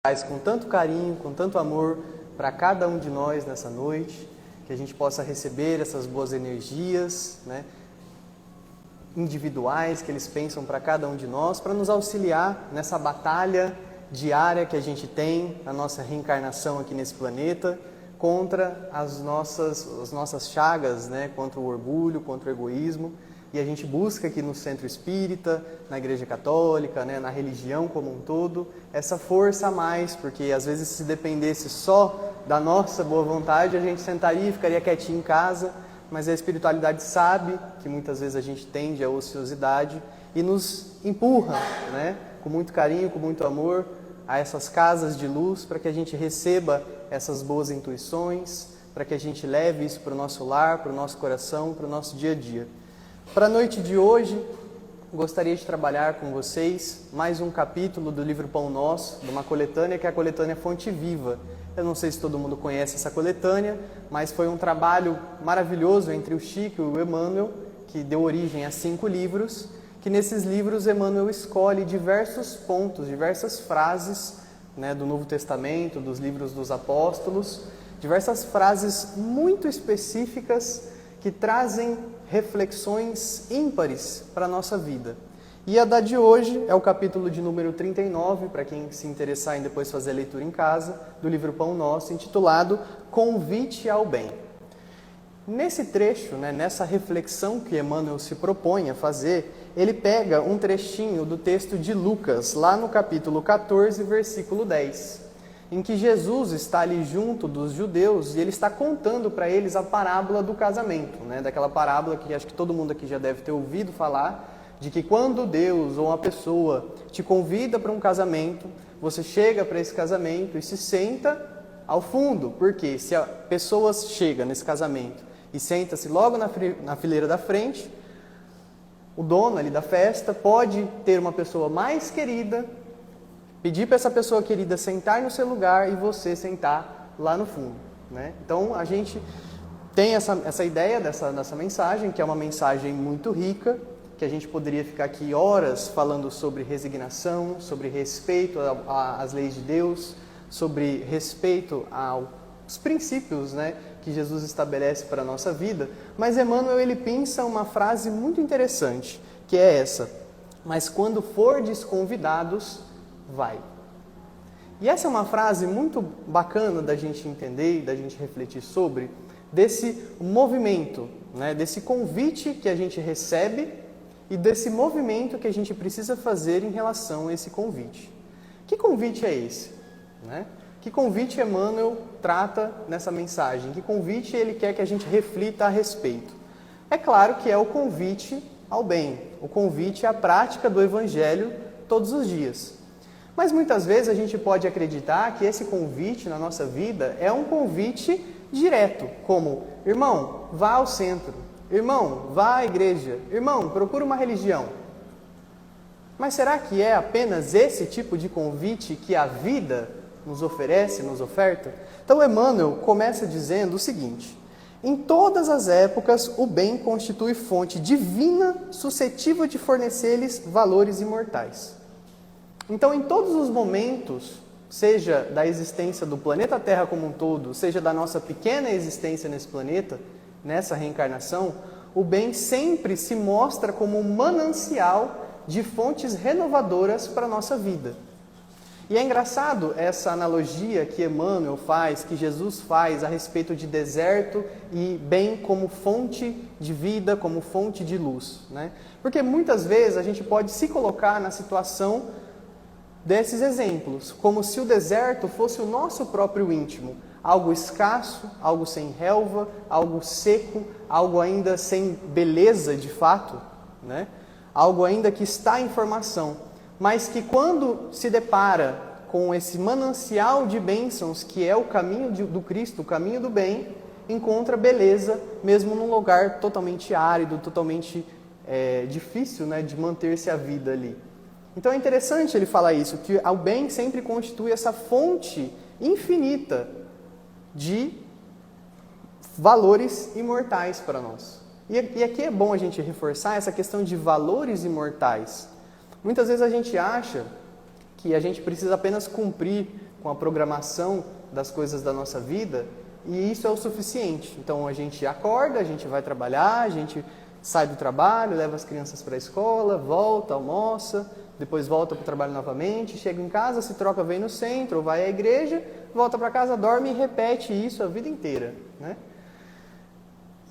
Faz com tanto carinho, com tanto amor para cada um de nós nessa noite, que a gente possa receber essas boas energias, individuais que eles pensam para cada um de nós, para nos auxiliar nessa batalha diária que a gente tem, a nossa reencarnação aqui nesse planeta, contra as nossas chagas, contra o orgulho, contra o egoísmo. E a gente busca aqui no Centro Espírita, na Igreja Católica, na religião como um todo, essa força a mais, porque às vezes se dependesse só da nossa boa vontade, a gente sentaria e ficaria quietinho em casa, mas a espiritualidade sabe que muitas vezes a gente tende à ociosidade e nos empurra, com muito carinho, com muito amor, a essas casas de luz, para que a gente receba essas boas intuições, para que a gente leve isso para o nosso lar, para o nosso coração, para o nosso dia a dia. Para a noite de hoje, gostaria de trabalhar com vocês mais um capítulo do livro Pão Nosso, de uma coletânea que é a coletânea Fonte Viva. Eu não sei se todo mundo conhece essa coletânea, mas foi um trabalho maravilhoso entre o Chico e o Emmanuel, que deu origem a 5 livros, que nesses livros Emmanuel escolhe diversos pontos, diversas frases do Novo Testamento, dos livros dos apóstolos, diversas frases muito específicas que trazem reflexões ímpares para a nossa vida. E a da de hoje é o capítulo de número 39, para quem se interessar em depois fazer a leitura em casa, do livro Pão Nosso, intitulado Convite ao Bem. Nesse trecho, nessa reflexão que Emmanuel se propõe a fazer, ele pega um trechinho do texto de Lucas, lá no capítulo 14, versículo 10, em que Jesus está ali junto dos judeus e ele está contando para eles a parábola do casamento, daquela parábola que acho que todo mundo aqui já deve ter ouvido falar, de que quando Deus ou uma pessoa te convida para um casamento, você chega para esse casamento e se senta ao fundo, porque se a pessoa chega nesse casamento e senta-se logo na fileira da frente, o dono ali da festa pode ter uma pessoa mais querida, pedir para essa pessoa querida sentar no seu lugar e você sentar lá no fundo. Então a gente tem essa ideia dessa mensagem, que é uma mensagem muito rica, que a gente poderia ficar aqui horas falando sobre resignação, sobre respeito às leis de Deus, sobre respeito aos princípios que Jesus estabelece para a nossa vida. Mas Emmanuel ele pensa uma frase muito interessante, que é essa: mas quando fordes convidados, vai. E essa é uma frase muito bacana da gente entender e da gente refletir sobre, desse movimento, desse convite que a gente recebe e desse movimento que a gente precisa fazer em relação a esse convite. Que convite é esse? Que convite Emmanuel trata nessa mensagem? Que convite ele quer que a gente reflita a respeito? É claro que é o convite ao bem, o convite à prática do Evangelho todos os dias. Mas muitas vezes a gente pode acreditar que esse convite na nossa vida é um convite direto, como: irmão, vá ao centro, irmão, vá à igreja, irmão, procura uma religião. Mas será que é apenas esse tipo de convite que a vida nos oferece, nos oferta? Então Emmanuel começa dizendo o seguinte: em todas as épocas o bem constitui fonte divina suscetível de fornecer-lhes valores imortais. Então, em todos os momentos, seja da existência do planeta Terra como um todo, seja da nossa pequena existência nesse planeta, nessa reencarnação, o bem sempre se mostra como um manancial de fontes renovadoras para a nossa vida. E é engraçado essa analogia que Emmanuel faz, que Jesus faz a respeito de deserto e bem como fonte de vida, como fonte de luz. Porque muitas vezes a gente pode se colocar na situação desses exemplos, como se o deserto fosse o nosso próprio íntimo, algo escasso, algo sem relva, algo seco, algo ainda sem beleza de fato, algo ainda que está em formação, mas que quando se depara com esse manancial de bênçãos que é o caminho do Cristo, o caminho do bem, encontra beleza mesmo num lugar totalmente árido, totalmente difícil de manter-se a vida ali. Então é interessante ele falar isso, que o bem sempre constitui essa fonte infinita de valores imortais para nós. E aqui é bom a gente reforçar essa questão de valores imortais. Muitas vezes a gente acha que a gente precisa apenas cumprir com a programação das coisas da nossa vida, e isso é o suficiente. Então a gente acorda, a gente vai trabalhar, a gente sai do trabalho, leva as crianças para a escola, volta, almoça, depois volta para o trabalho novamente, chega em casa, se troca, vem no centro, ou vai à igreja, volta para casa, dorme e repete isso a vida inteira, né?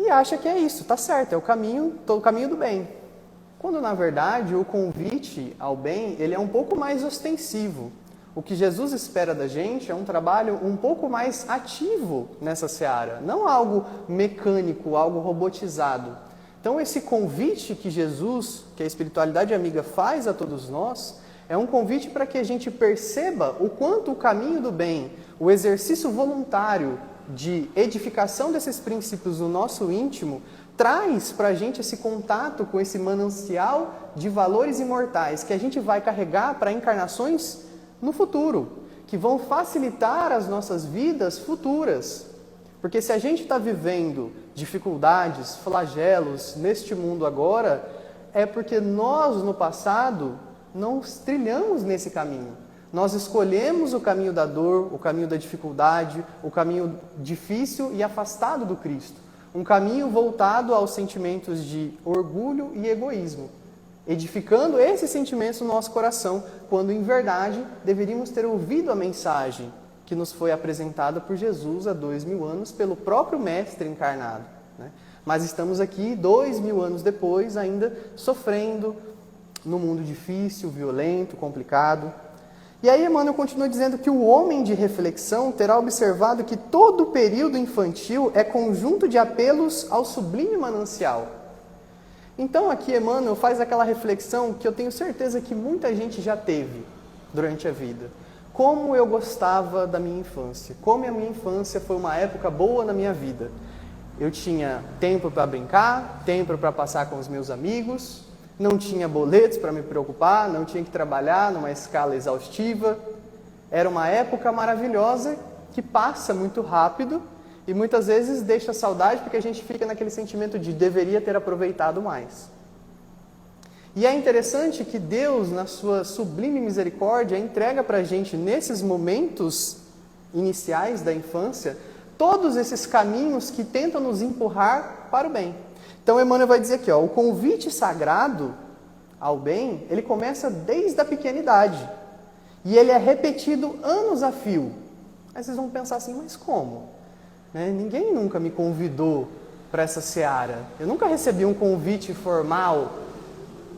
E acha que é isso, está certo, é o caminho do bem. Quando na verdade o convite ao bem, ele é um pouco mais ostensivo. O que Jesus espera da gente é um trabalho um pouco mais ativo nessa seara, não algo mecânico, algo robotizado. Então esse convite que Jesus, que a espiritualidade amiga faz a todos nós, é um convite para que a gente perceba o quanto o caminho do bem, o exercício voluntário de edificação desses princípios no nosso íntimo, traz para a gente esse contato com esse manancial de valores imortais que a gente vai carregar para encarnações no futuro, que vão facilitar as nossas vidas futuras. Porque se a gente está vivendo dificuldades, flagelos neste mundo agora, é porque nós no passado não trilhamos nesse caminho. Nós escolhemos o caminho da dor, o caminho da dificuldade, o caminho difícil e afastado do Cristo. Um caminho voltado aos sentimentos de orgulho e egoísmo, edificando esses sentimentos no nosso coração, quando em verdade deveríamos ter ouvido a mensagem que nos foi apresentada por Jesus há 2000 anos pelo próprio Mestre encarnado, né? Mas estamos aqui 2000 anos depois ainda sofrendo num mundo difícil, violento, complicado. E aí Emmanuel continua dizendo que o homem de reflexão terá observado que todo o período infantil é conjunto de apelos ao sublime manancial. Então aqui Emmanuel faz aquela reflexão que eu tenho certeza que muita gente já teve durante a vida. Como eu gostava da minha infância, como a minha infância foi uma época boa na minha vida. Eu tinha tempo para brincar, tempo para passar com os meus amigos, não tinha boletos para me preocupar, não tinha que trabalhar numa escala exaustiva. Era uma época maravilhosa que passa muito rápido e muitas vezes deixa saudade porque a gente fica naquele sentimento de deveria ter aproveitado mais. E é interessante que Deus, na sua sublime misericórdia, entrega para a gente, nesses momentos iniciais da infância, todos esses caminhos que tentam nos empurrar para o bem. Então Emmanuel vai dizer aqui, o convite sagrado ao bem, ele começa desde a pequenidade. E ele é repetido anos a fio. Aí vocês vão pensar assim, mas como? Né? Ninguém nunca me convidou para essa seara. Eu nunca recebi um convite formal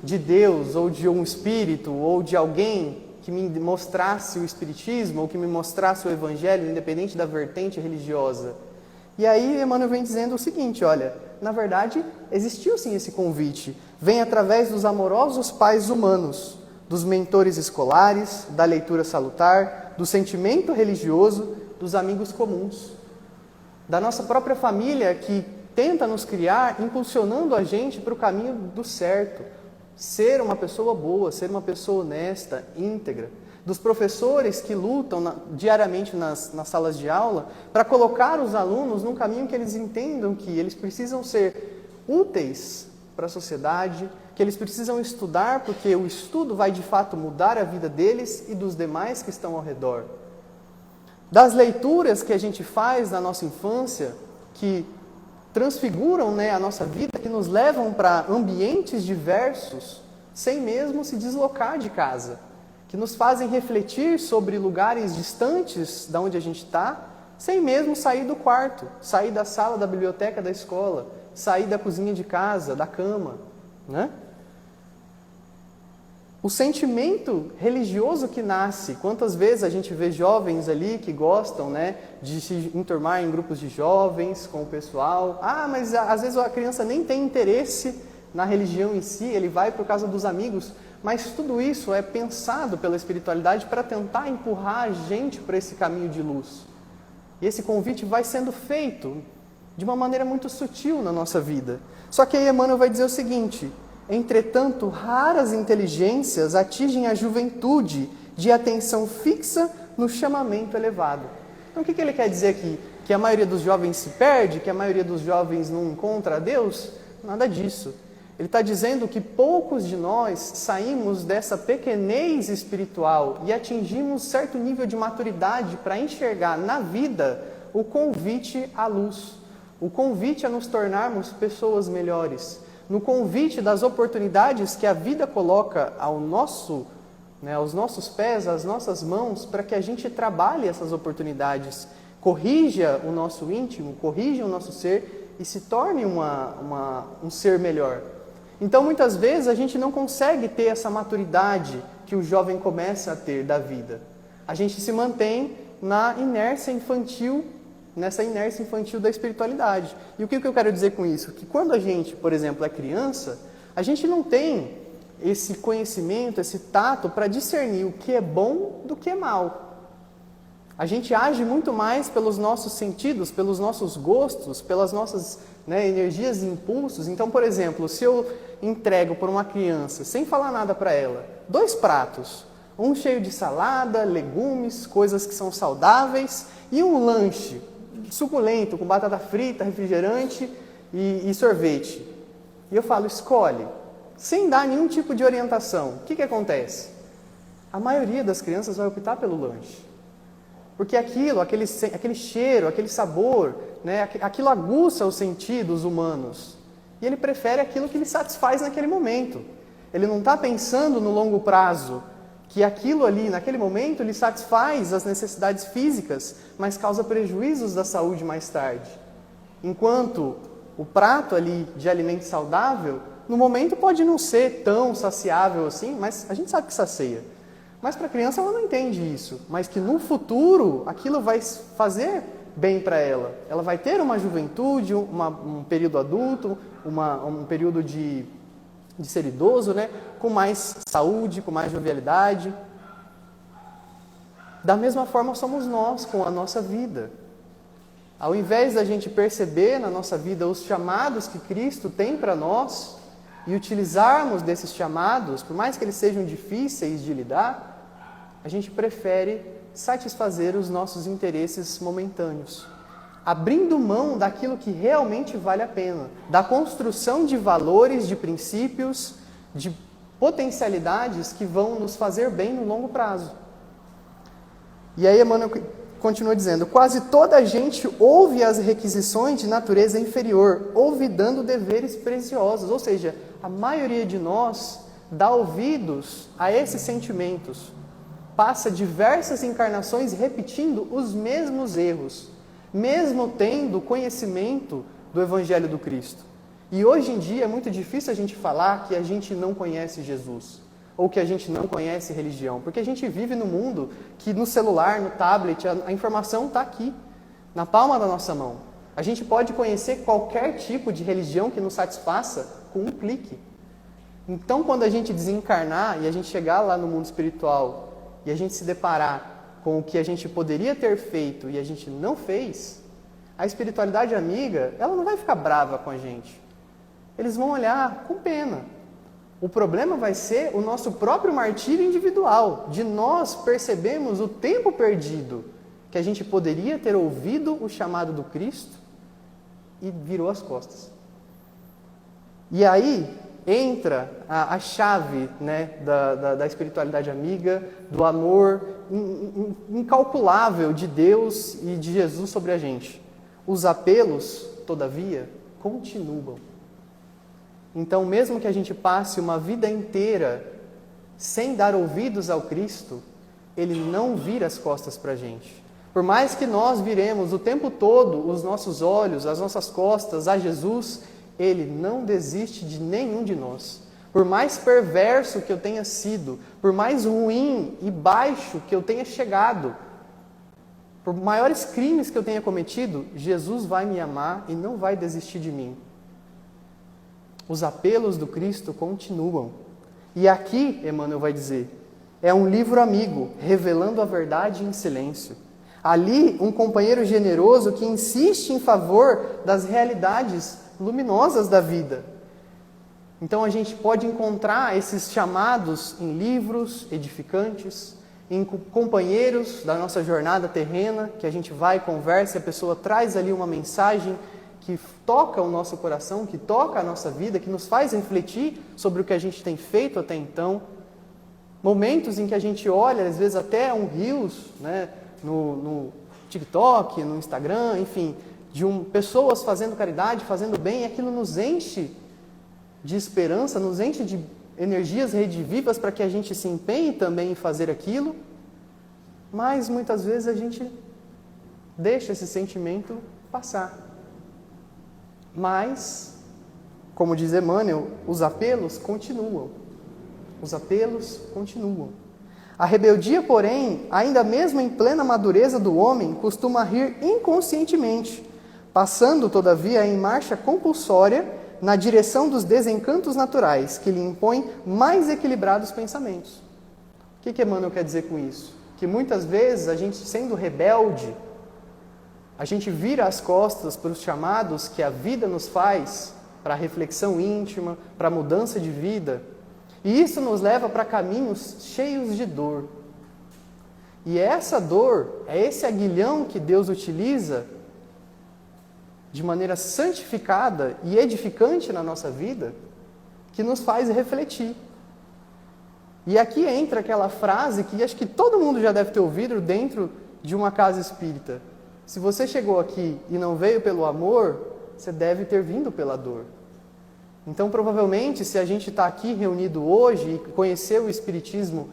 de Deus, ou de um espírito, ou de alguém que me mostrasse o espiritismo, ou que me mostrasse o evangelho, independente da vertente religiosa. E aí Emmanuel vem dizendo o seguinte, olha, na verdade existiu sim esse convite, vem através dos amorosos pais humanos, dos mentores escolares, da leitura salutar, do sentimento religioso, dos amigos comuns, da nossa própria família que tenta nos criar, impulsionando a gente para o caminho do certo, ser uma pessoa boa, ser uma pessoa honesta, íntegra, dos professores que lutam diariamente nas salas de aula para colocar os alunos num caminho que eles entendam que eles precisam ser úteis para a sociedade, que eles precisam estudar porque o estudo vai de fato mudar a vida deles e dos demais que estão ao redor. Das leituras que a gente faz na nossa infância, que transfiguram, a nossa vida, que nos levam para ambientes diversos, sem mesmo se deslocar de casa, que nos fazem refletir sobre lugares distantes da onde a gente está, sem mesmo sair do quarto, sair da sala da biblioteca da escola, sair da cozinha de casa, da cama, né? O sentimento religioso que nasce, quantas vezes a gente vê jovens ali que gostam, de se enturmar em grupos de jovens com o pessoal. Mas às vezes a criança nem tem interesse na religião em si, ele vai por causa dos amigos, mas tudo isso é pensado pela espiritualidade para tentar empurrar a gente para esse caminho de luz. E esse convite vai sendo feito de uma maneira muito sutil na nossa vida. Só que aí Emmanuel vai dizer o seguinte: entretanto, raras inteligências atingem a juventude de atenção fixa no chamamento elevado. Então, o que ele quer dizer aqui? Que a maioria dos jovens se perde? Que a maioria dos jovens não encontra a Deus? Nada disso. Ele está dizendo que poucos de nós saímos dessa pequenez espiritual e atingimos certo nível de maturidade para enxergar na vida o convite à luz, o convite a nos tornarmos pessoas melhores, no convite das oportunidades que a vida coloca aos nossos pés, às nossas mãos, para que a gente trabalhe essas oportunidades, corrija o nosso íntimo, corrija o nosso ser e se torne um ser melhor. Então, muitas vezes, a gente não consegue ter essa maturidade que o jovem começa a ter da vida. A gente se mantém nessa inércia infantil da espiritualidade. E o que eu quero dizer com isso? Que quando a gente, por exemplo, é criança, a gente não tem esse conhecimento, esse tato para discernir o que é bom do que é mal. A gente age muito mais pelos nossos sentidos, pelos nossos gostos, pelas nossas energias e impulsos. Então, por exemplo, se eu entrego para uma criança, sem falar nada para ela, 2 pratos, um cheio de salada, legumes, coisas que são saudáveis, e um lanche suculento, com batata frita, refrigerante e sorvete. E eu falo, escolhe, sem dar nenhum tipo de orientação. O que acontece? A maioria das crianças vai optar pelo lanche. Porque aquele cheiro, aquele sabor, aquilo aguça os sentidos humanos. E ele prefere aquilo que lhe satisfaz naquele momento. Ele não está pensando no longo prazo, que aquilo ali, naquele momento, lhe satisfaz as necessidades físicas, mas causa prejuízos da saúde mais tarde. Enquanto o prato ali de alimento saudável, no momento pode não ser tão saciável assim, mas a gente sabe que sacia. Mas para a criança ela não entende isso, mas que no futuro aquilo vai fazer bem para ela. Ela vai ter uma juventude, um período adulto, um período de ser idoso, com mais saúde, com mais jovialidade. Da mesma forma somos nós com a nossa vida. Ao invés da gente perceber na nossa vida os chamados que Cristo tem para nós e utilizarmos desses chamados, por mais que eles sejam difíceis de lidar, a gente prefere satisfazer os nossos interesses momentâneos, abrindo mão daquilo que realmente vale a pena, da construção de valores, de princípios, de potencialidades que vão nos fazer bem no longo prazo. E aí Emmanuel continua dizendo, quase toda a gente ouve as requisições de natureza inferior, olvidando deveres preciosos, ou seja, a maioria de nós dá ouvidos a esses sentimentos, passa diversas encarnações repetindo os mesmos erros, mesmo tendo conhecimento do Evangelho do Cristo. E hoje em dia é muito difícil a gente falar que a gente não conhece Jesus, ou que a gente não conhece religião, porque a gente vive num mundo que no celular, no tablet, a informação está aqui, na palma da nossa mão. A gente pode conhecer qualquer tipo de religião que nos satisfaça com um clique. Então, quando a gente desencarnar e a gente chegar lá no mundo espiritual e a gente se deparar com o que a gente poderia ter feito e a gente não fez, a espiritualidade amiga, ela não vai ficar brava com a gente. Eles vão olhar com pena. O problema vai ser o nosso próprio martírio individual, de nós percebermos o tempo perdido que a gente poderia ter ouvido o chamado do Cristo e virou as costas. E aí entra a chave da espiritualidade amiga, do amor incalculável de Deus e de Jesus sobre a gente. Os apelos, todavia, continuam. Então, mesmo que a gente passe uma vida inteira sem dar ouvidos ao Cristo, Ele não vira as costas para a gente. Por mais que nós viremos o tempo todo os nossos olhos, as nossas costas a Jesus, Ele não desiste de nenhum de nós. Por mais perverso que eu tenha sido, por mais ruim e baixo que eu tenha chegado, por maiores crimes que eu tenha cometido, Jesus vai me amar e não vai desistir de mim. Os apelos do Cristo continuam. E aqui, Emmanuel vai dizer, é um livro amigo, revelando a verdade em silêncio. Ali, um companheiro generoso que insiste em favor das realidades luminosas da vida. Então a gente pode encontrar esses chamados em livros edificantes, em companheiros da nossa jornada terrena, que a gente vai, conversa e a pessoa traz ali uma mensagem que toca o nosso coração, que toca a nossa vida, que nos faz refletir sobre o que a gente tem feito até então. Momentos em que a gente olha, às vezes até um Reels, né, no TikTok, no Instagram, enfim, pessoas fazendo caridade, fazendo bem, e aquilo nos enche de esperança, nos enche de energias redivivas para que a gente se empenhe também em fazer aquilo, mas muitas vezes a gente deixa esse sentimento passar. Mas, como diz Emmanuel, os apelos continuam. Os apelos continuam. A rebeldia, porém, ainda mesmo em plena madureza do homem, costuma rir inconscientemente, passando, todavia, em marcha compulsória na direção dos desencantos naturais, que lhe impõem mais equilibrados pensamentos. O que Emmanuel quer dizer com isso? Que muitas vezes a gente, sendo rebelde, a gente vira as costas para os chamados que a vida nos faz, para a reflexão íntima, para a mudança de vida, e isso nos leva para caminhos cheios de dor. E essa dor, é esse aguilhão que Deus utiliza de maneira santificada e edificante na nossa vida, que nos faz refletir. E aqui entra aquela frase que acho que todo mundo já deve ter ouvido dentro de uma casa espírita. Se você chegou aqui e não veio pelo amor, você deve ter vindo pela dor. Então, provavelmente, se a gente está aqui reunido hoje e conheceu o Espiritismo,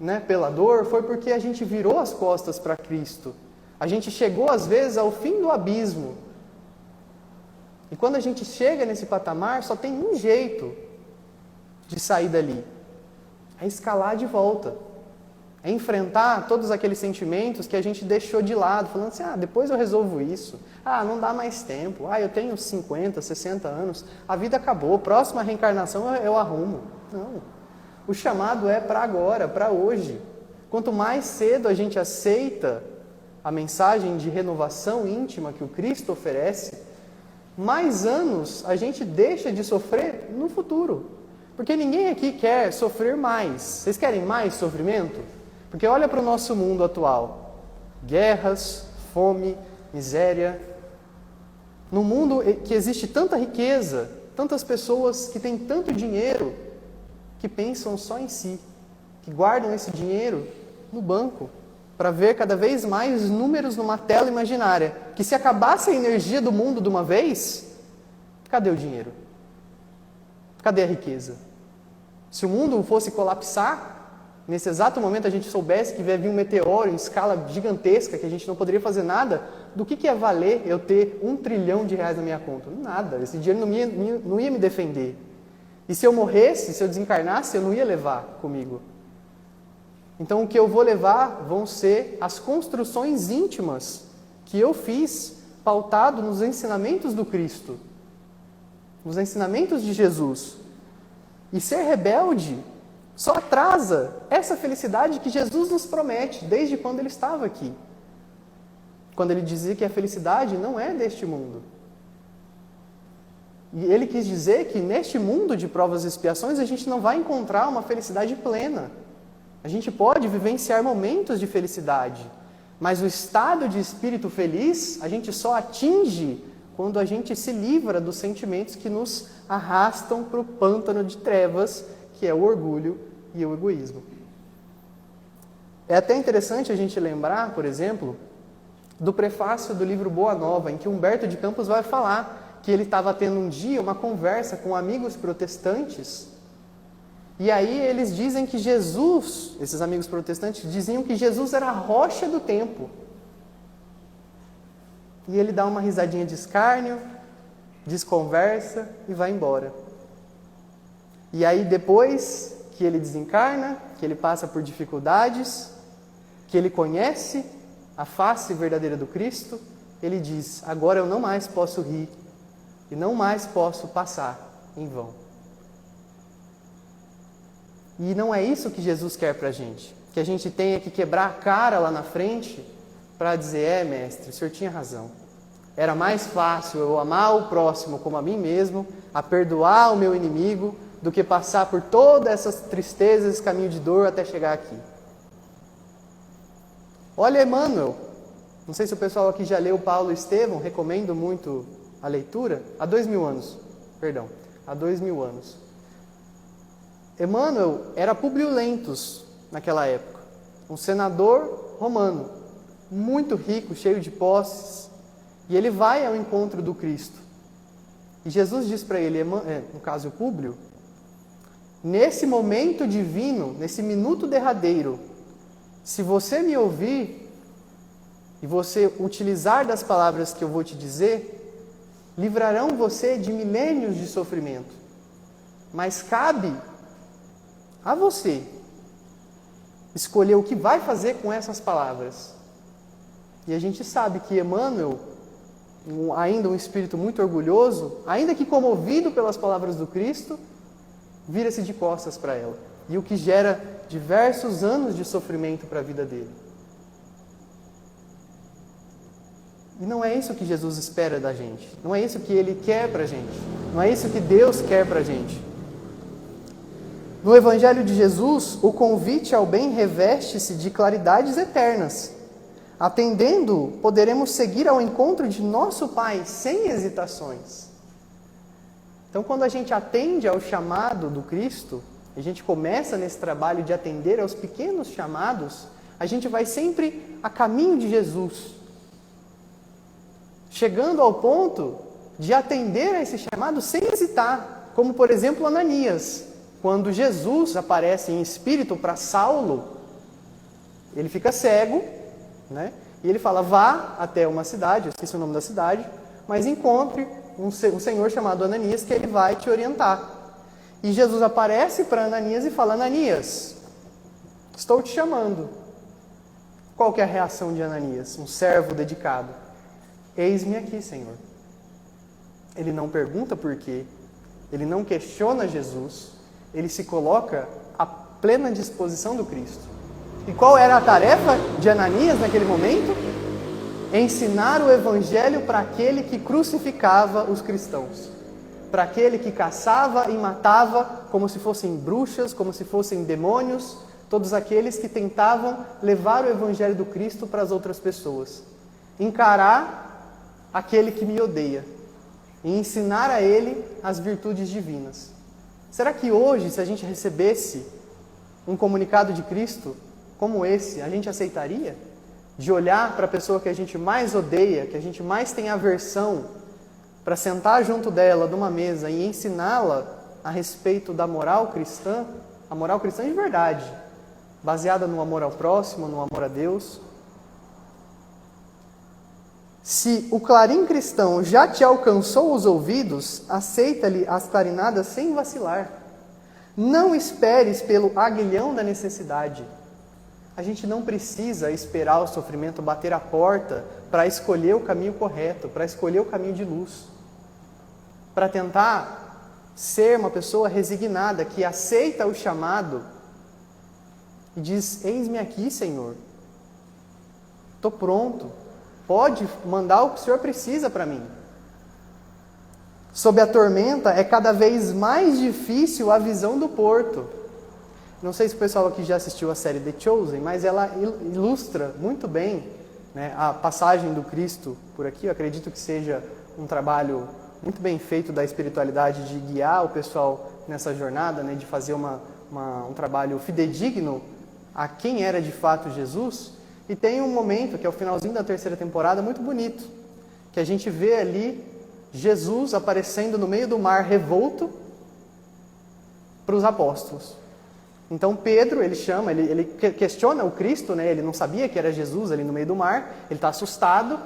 né, pela dor, foi porque a gente virou as costas para Cristo. A gente chegou, às vezes, ao fim do abismo. E quando a gente chega nesse patamar, só tem um jeito de sair dali. É escalar de volta. É enfrentar todos aqueles sentimentos que a gente deixou de lado, falando assim, depois eu resolvo isso. Não dá mais tempo. Eu tenho 50, 60 anos, a vida acabou, próxima reencarnação eu arrumo. Não. O chamado é para agora, para hoje. Quanto mais cedo a gente aceita a mensagem de renovação íntima que o Cristo oferece, mais anos a gente deixa de sofrer no futuro. Porque ninguém aqui quer sofrer mais. Vocês querem mais sofrimento? Porque olha para o nosso mundo atual. Guerras, fome, miséria. Num mundo que existe tanta riqueza, tantas pessoas que têm tanto dinheiro, que pensam só em si, que guardam esse dinheiro no banco, para ver cada vez mais números numa tela imaginária, que se acabasse a energia do mundo de uma vez, cadê o dinheiro? Cadê a riqueza? Se o mundo fosse colapsar, nesse exato momento a gente soubesse que vai vir um meteoro em escala gigantesca, que a gente não poderia fazer nada, do que ia valer eu ter R$1 trilhão na minha conta? Nada, esse dinheiro não ia me defender. E se eu morresse, se eu desencarnasse, eu não ia levar comigo. Então o que eu vou levar vão ser as construções íntimas que eu fiz, pautado nos ensinamentos do Cristo, nos ensinamentos de Jesus. E ser rebelde só atrasa essa felicidade que Jesus nos promete desde quando Ele estava aqui. Quando Ele dizia que a felicidade não é deste mundo. E Ele quis dizer que neste mundo de provas e expiações a gente não vai encontrar uma felicidade plena. A gente pode vivenciar momentos de felicidade, mas o estado de espírito feliz a gente só atinge quando a gente se livra dos sentimentos que nos arrastam para o pântano de trevas, que é o orgulho e o egoísmo. É até interessante a gente lembrar, por exemplo, do prefácio do livro Boa Nova, em que Humberto de Campos vai falar que ele estava tendo um dia uma conversa com amigos protestantes, e aí eles dizem que Jesus, esses amigos protestantes, diziam que Jesus era a rocha do tempo. E ele dá uma risadinha de escárnio, desconversa e vai embora. E aí depois que ele desencarna, que ele passa por dificuldades, que ele conhece a face verdadeira do Cristo, ele diz, agora eu não mais posso rir e não mais posso passar em vão. E não é isso que Jesus quer para a gente. Que a gente tenha que quebrar a cara lá na frente para dizer, mestre, o senhor tinha razão. Era mais fácil eu amar o próximo como a mim mesmo, a perdoar o meu inimigo, do que passar por todas essas tristezas, esse caminho de dor até chegar aqui. Olha Emmanuel. Não sei se o pessoal aqui já leu Paulo e Estevão, recomendo muito a leitura, há 2000 anos, perdão, há 2000 anos. Emmanuel era Publio Lentulus naquela época, um senador romano, muito rico, cheio de posses, e ele vai ao encontro do Cristo. E Jesus diz para ele, no caso o Públio, nesse momento divino, nesse minuto derradeiro, se você me ouvir e você utilizar das palavras que eu vou te dizer, livrarão você de milênios de sofrimento. Mas cabe a você escolher o que vai fazer com essas palavras. E a gente sabe que Emmanuel, ainda um espírito muito orgulhoso, ainda que comovido pelas palavras do Cristo, vira-se de costas para ela. E o que gera diversos anos de sofrimento para a vida dele. E não é isso que Jesus espera da gente. Não é isso que Ele quer para a gente. Não é isso que Deus quer para a gente. No Evangelho de Jesus, o convite ao bem reveste-se de claridades eternas. Atendendo, poderemos seguir ao encontro de nosso Pai sem hesitações. Então, quando a gente atende ao chamado do Cristo, a gente começa nesse trabalho de atender aos pequenos chamados, a gente vai sempre a caminho de Jesus, chegando ao ponto de atender a esse chamado sem hesitar, como por exemplo Ananias. Quando Jesus aparece em espírito para Saulo, ele fica cego, né? E ele fala, vá até uma cidade, eu esqueci o nome da cidade, mas encontre um senhor chamado Ananias que ele vai te orientar. E Jesus aparece para Ananias e fala, Ananias, estou te chamando. Qual que é a reação de Ananias, um servo dedicado? Eis-me aqui, Senhor. Ele não pergunta por quê, ele não questiona Jesus, ele se coloca à plena disposição do Cristo. E qual era a tarefa de Ananias naquele momento? Ensinar o Evangelho para aquele que crucificava os cristãos. Para aquele que caçava e matava como se fossem bruxas, como se fossem demônios, todos aqueles que tentavam levar o Evangelho do Cristo para as outras pessoas. Encarar aquele que me odeia e ensinar a ele as virtudes divinas. Será que hoje, se a gente recebesse um comunicado de Cristo como esse, a gente aceitaria? De olhar para a pessoa que a gente mais odeia, que a gente mais tem aversão, para sentar junto dela numa mesa e ensiná-la a respeito da moral cristã, a moral cristã de verdade, baseada no amor ao próximo, no amor a Deus. Se o clarim cristão já te alcançou os ouvidos, aceita-lhe as clarinadas sem vacilar. Não esperes pelo aguilhão da necessidade. A gente não precisa esperar o sofrimento bater a porta para escolher o caminho correto, para escolher o caminho de luz. Para tentar ser uma pessoa resignada, que aceita o chamado e diz, eis-me aqui, Senhor. Estou pronto. Pode mandar o que o Senhor precisa para mim. Sob a tormenta é cada vez mais difícil a visão do porto. Não sei se o pessoal aqui já assistiu a série The Chosen, mas ela ilustra muito bem, né, a passagem do Cristo por aqui. Eu acredito que seja um trabalho muito bem feito da espiritualidade de guiar o pessoal nessa jornada, né, de fazer um trabalho fidedigno a quem era de fato Jesus. E tem um momento, que é o finalzinho da 3ª temporada, muito bonito, que a gente vê ali Jesus aparecendo no meio do mar revolto para os apóstolos. Então Pedro, ele chama, ele questiona o Cristo, né? Ele não sabia que era Jesus ali no meio do mar, ele está assustado.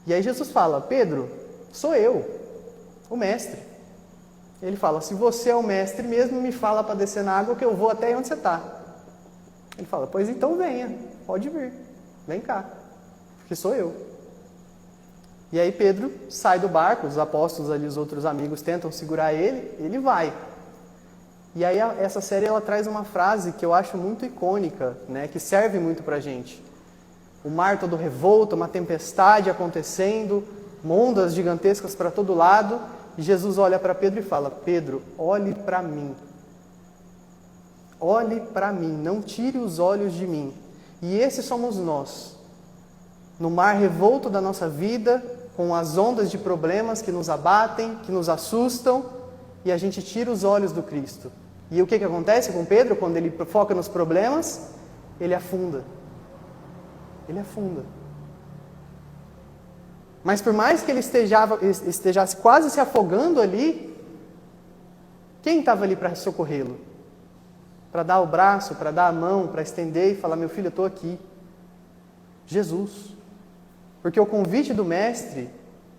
E aí Jesus fala, Pedro, sou eu, o mestre. Ele fala, se você é o mestre mesmo, me fala para descer na água que eu vou até onde você está. Ele fala, pois então venha, pode vir, vem cá, porque sou eu. E aí Pedro sai do barco, os apóstolos ali, os outros amigos tentam segurar ele vai. E aí essa série ela traz uma frase que eu acho muito icônica, né, que serve muito pra gente. O mar todo revolto, uma tempestade acontecendo, ondas gigantescas para todo lado, e Jesus olha para Pedro e fala, Pedro, olhe para mim. Olhe para mim, não tire os olhos de mim. E esses somos nós. No mar revolto da nossa vida, com as ondas de problemas que nos abatem, que nos assustam, e a gente tira os olhos do Cristo. E o que acontece com Pedro quando ele foca nos problemas? Ele afunda. Ele afunda. Mas por mais que ele estejasse quase se afogando ali, quem estava ali para socorrê-lo? Para dar o braço, para dar a mão, para estender e falar, meu filho, eu estou aqui. Jesus. Porque o convite do Mestre,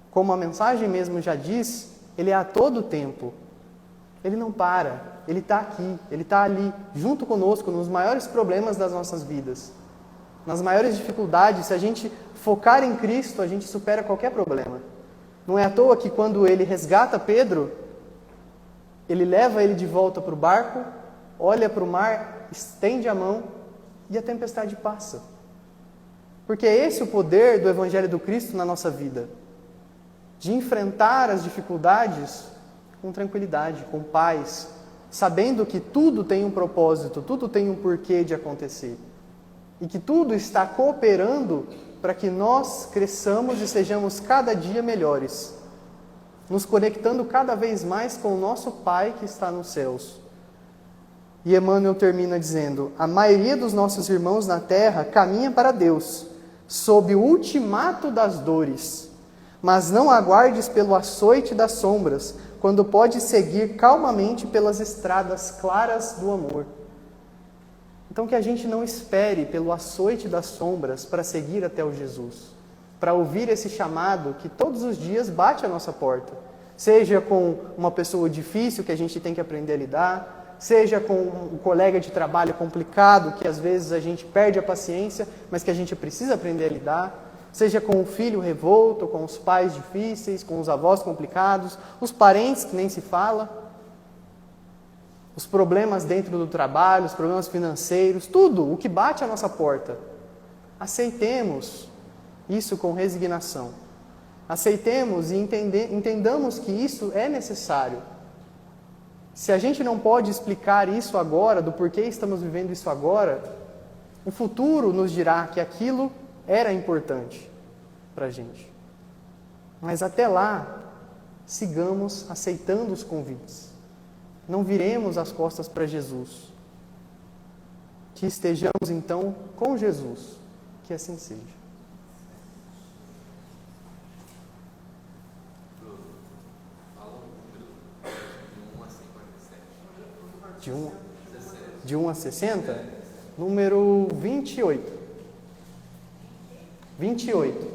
como a mensagem mesmo já diz, ele é a todo tempo. Ele não para, ele está aqui, ele está ali, junto conosco, nos maiores problemas das nossas vidas. Nas maiores dificuldades, se a gente focar em Cristo, a gente supera qualquer problema. Não é à toa que quando ele resgata Pedro, ele leva ele de volta para o barco, olha para o mar, estende a mão e a tempestade passa. Porque é esse o poder do Evangelho do Cristo na nossa vida. De enfrentar as dificuldades com tranquilidade, com paz, sabendo que tudo tem um propósito, tudo tem um porquê de acontecer. E que tudo está cooperando para que nós cresçamos e sejamos cada dia melhores, nos conectando cada vez mais com o nosso Pai que está nos céus. E Emmanuel termina dizendo, a maioria dos nossos irmãos na terra caminha para Deus, sob o ultimato das dores, mas não aguardes pelo açoite das sombras, quando pode seguir calmamente pelas estradas claras do amor. Então que a gente não espere pelo açoite das sombras para seguir até o Jesus, para ouvir esse chamado que todos os dias bate à nossa porta, seja com uma pessoa difícil que a gente tem que aprender a lidar, seja com um colega de trabalho complicado que às vezes a gente perde a paciência, mas que a gente precisa aprender a lidar, seja com o filho revolto, com os pais difíceis, com os avós complicados, os parentes que nem se fala, os problemas dentro do trabalho, os problemas financeiros, tudo o que bate à nossa porta. Aceitemos isso com resignação. Aceitemos e entendamos que isso é necessário. Se a gente não pode explicar isso agora, do porquê estamos vivendo isso agora, o futuro nos dirá que aquilo era importante para a gente. Mas até lá, sigamos aceitando os convites. Não viremos as costas para Jesus. Que estejamos então com Jesus. Que assim seja. De 1 a 60? Número 28. 28.